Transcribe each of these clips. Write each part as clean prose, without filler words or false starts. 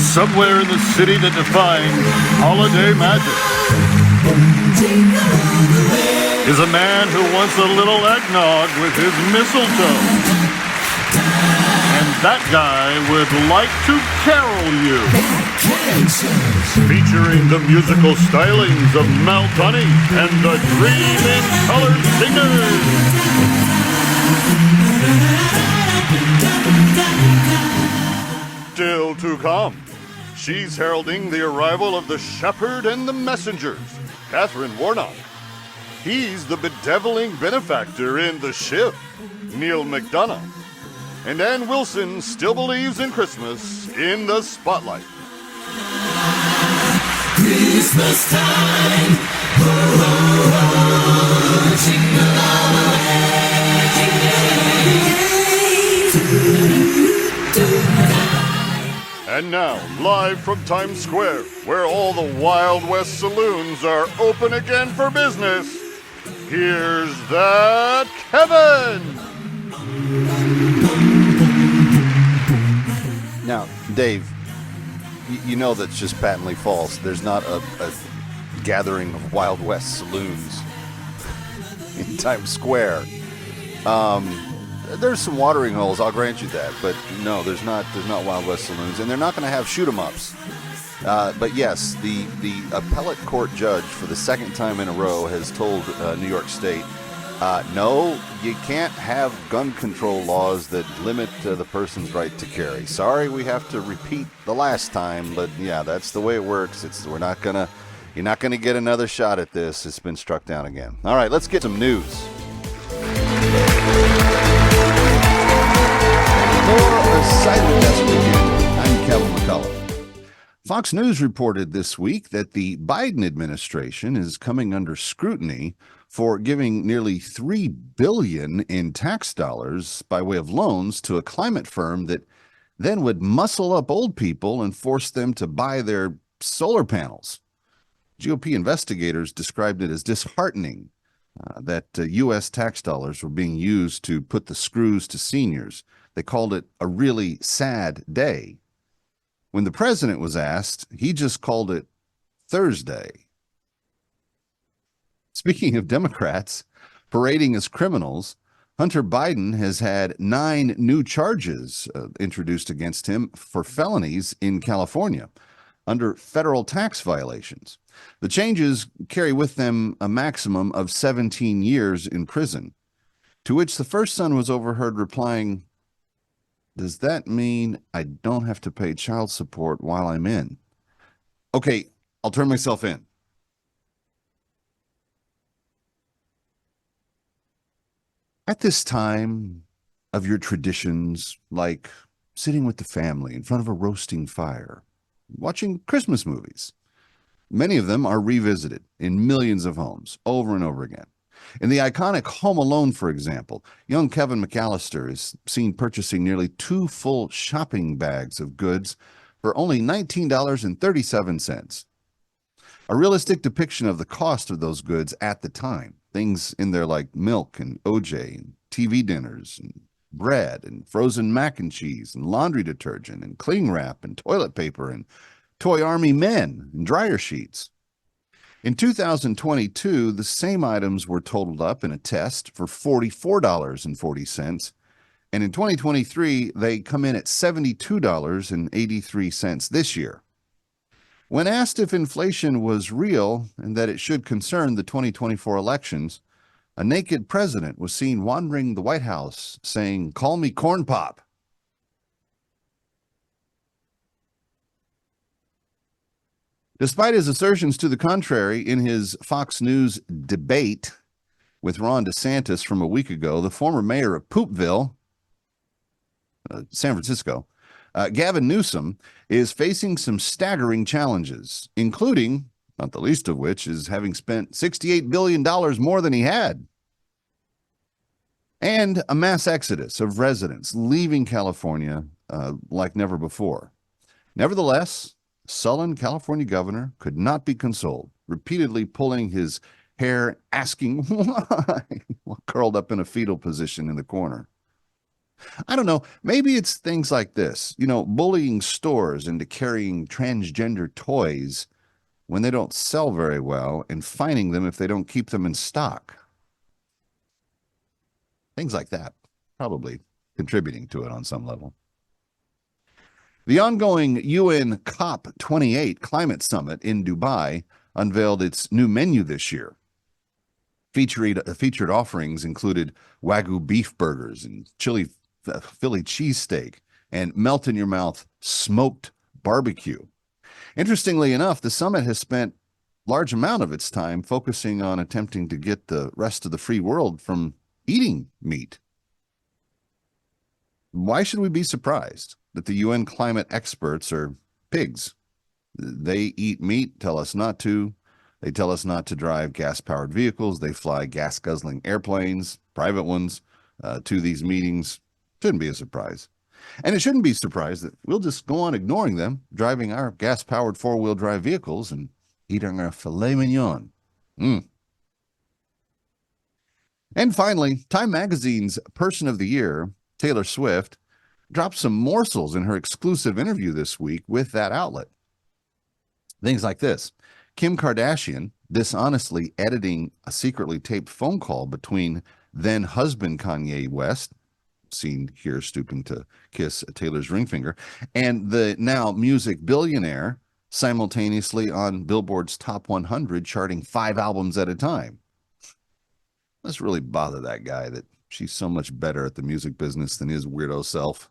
Somewhere in the city that defines holiday magic is a man who wants a little eggnog with his mistletoe. And that guy would like to carol you. Featuring the musical stylings of Mel Tunney and the Dream in Color Singers. Still to come, she's heralding the arrival of the shepherd and the messengers, Catherine Warnock. He's the bedeviling benefactor in The Shift, Neil McDonough. And Ann Wilson still believes in Christmas in the spotlight. Christmas time, ho, ho, ho, jingle all the way. And now, live from Times Square, where all the Wild West saloons are open again for business, here's that Kevin! Now, Dave, you know that's just patently false. There's not a gathering of Wild West saloons in Times Square. There's some watering holes, I'll grant you that, but no, there's not Wild West saloons, and they're not going to have shoot-'em-ups. But yes, the appellate court judge for the second time in a row has told New York State, no, you can't have gun control laws that limit the person's right to carry. Sorry, we have to repeat the last time, but yeah, that's the way it works. You're not gonna get another shot at this. It's been struck down again. All right, let's get some news. For a Silent Desk Weekend, I'm Kevin McCullough. Fox News reported this week that the Biden administration is coming under scrutiny for giving nearly $3 billion in tax dollars by way of loans to a climate firm that then would muscle up old people and force them to buy their solar panels. GOP investigators described it as disheartening that U.S. tax dollars were being used to put the screws to seniors. They called it a really sad day. When the president was asked, he just called it Thursday. Speaking of Democrats parading as criminals, Hunter Biden has had 9 new charges introduced against him for felonies in California under federal tax violations. The changes carry with them a maximum of 17 years in prison, to which the first son was overheard replying, "Does that mean I don't have to pay child support while I'm in?" Okay, I'll turn myself in. At this time of your traditions, like sitting with the family in front of a roasting fire, watching Christmas movies, many of them are revisited in millions of homes over and over again. In the iconic Home Alone, for example, young Kevin McAllister is seen purchasing nearly 2 full shopping bags of goods for only $19.37. A realistic depiction of the cost of those goods at the time. Things in there like milk and OJ and TV dinners and bread and frozen mac and cheese and laundry detergent and cling wrap and toilet paper and toy army men and dryer sheets. In 2022, the same items were totaled up in a test for $44.40. And in 2023, they come in at $72.83 this year. When asked if inflation was real and that it should concern the 2024 elections, a naked president was seen wandering the White House saying, "Call me Corn Pop." Despite his assertions to the contrary in his Fox News debate with Ron DeSantis from a week ago, the former mayor of Poopville, San Francisco, Gavin Newsom, is facing some staggering challenges, including, not the least of which, is having spent $68 billion more than he had, and a mass exodus of residents leaving California like never before. Nevertheless, sullen California governor could not be consoled, repeatedly pulling his hair, asking why, while curled up in a fetal position in the corner. I don't know. Maybe it's things like this, bullying stores into carrying transgender toys when they don't sell very well and fining them if they don't keep them in stock. Things like that, probably contributing to it on some level. The ongoing UN COP28 climate summit in Dubai unveiled its new menu this year. Featured offerings included Wagyu beef burgers and chili Philly cheesesteak and melt-in-your-mouth smoked barbecue. Interestingly enough, the summit has spent a large amount of its time focusing on attempting to get the rest of the free world from eating meat. Why should we be surprised that the UN climate experts are pigs? They eat meat, tell us not to. They tell us not to drive gas-powered vehicles. They fly gas-guzzling airplanes, private ones, to these meetings. Shouldn't be a surprise. And it shouldn't be a surprise that we'll just go on ignoring them, driving our gas-powered four-wheel drive vehicles and eating our filet mignon. And finally, Time Magazine's Person of the Year, Taylor Swift, dropped some morsels in her exclusive interview this week with that outlet. Things like this. Kim Kardashian dishonestly editing a secretly taped phone call between then-husband Kanye West, seen here stooping to kiss Taylor's ring finger, and the now music billionaire simultaneously on Billboard's Top 100, charting 5 albums at a time. Let's really bother that guy that she's so much better at the music business than his weirdo self.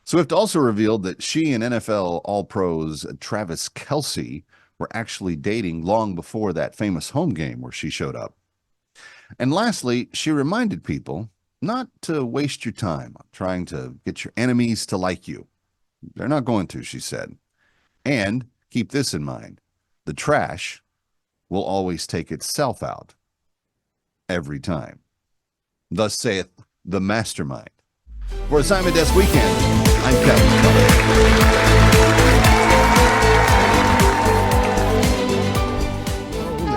Swift also revealed that she and NFL All-Pros Travis Kelce were actually dating long before that famous home game where she showed up. And lastly, she reminded people not to waste your time trying to get your enemies to like you. They're not going to, she said. And keep this in mind. The trash will always take itself out every time. Thus saith the mastermind. For Assignment Desk Weekend, I'm Kevin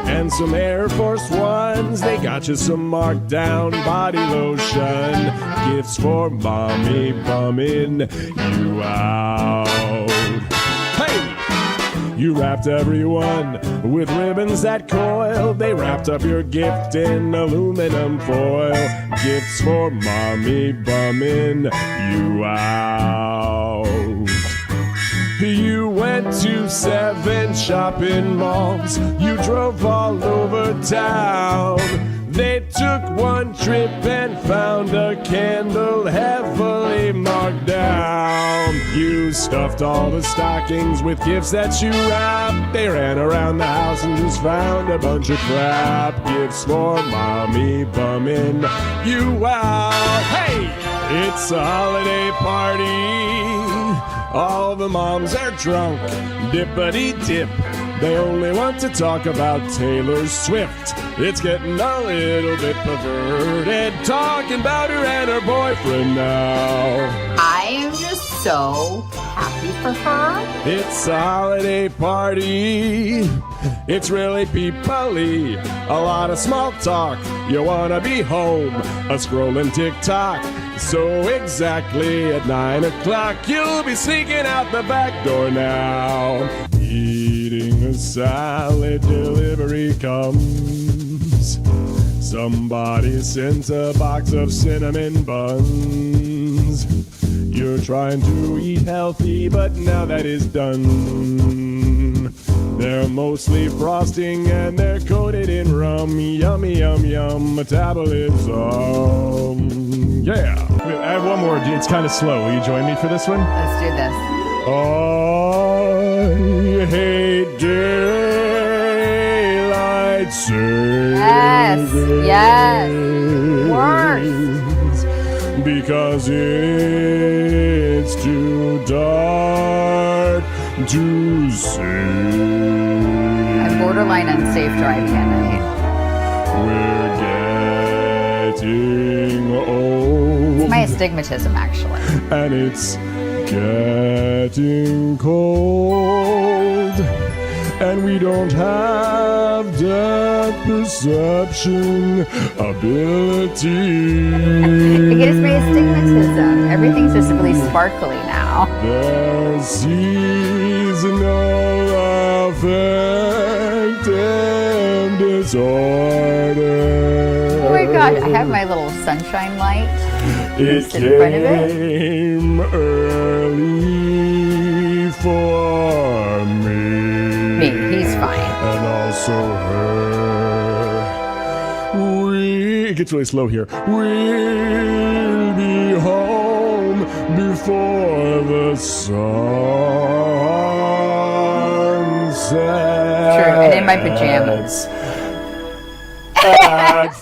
And some Air Force Ones, they got you some markdown body lotion. Gifts for mommy bumming you out. Hey! You wrapped everyone with ribbons that coil. They wrapped up your gift in aluminum foil. Gifts for mommy bumming you out. You went to 7 shopping malls. You drove all over town. They took one trip and found a candle heavily marked down. You stuffed all the stockings with gifts that you wrapped. They ran around the house and just found a bunch of crap. Gifts for mommy bumming you out. Hey, it's a holiday party. All the moms are drunk, dippity-dip. They only want to talk about Taylor Swift. It's getting a little bit perverted, talking about her and her boyfriend now. I am just so happy for her. It's a holiday party. It's really people-y. A lot of small talk. You wanna be home, a scrolling TikTok. So exactly at 9 o'clock, you'll be sneaking out the back door now. Eating a salad, delivery comes. Somebody sent a box of cinnamon buns. You're trying to eat healthy, but now that is done. They're mostly frosting and they're coated in rum. Yummy, yum, yum, metabolism. Yeah. I have one more. It's kind of slow. Will you join me for this one? Let's do this. I hate daylight savings. Yes. Worse. Because it's too dark to see. I'm borderline unsafe driving at night. We're getting old. It's my astigmatism, actually. And it's getting cold, and we don't have depth perception ability. It gives me astigmatism. Everything's just really sparkly now. There's seasonal affective disorder. Oh my god, I have my little sunshine light. It Sit in front of it. came early for Me, he's fine. and also her. It gets really slow here. We'll be home before the sun sets. True, and in my pajamas. At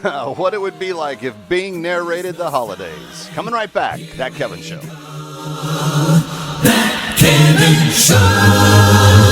4:15. What it would be like if Bing narrated the holidays. Coming right back. That Kevin Show. Kevin Show.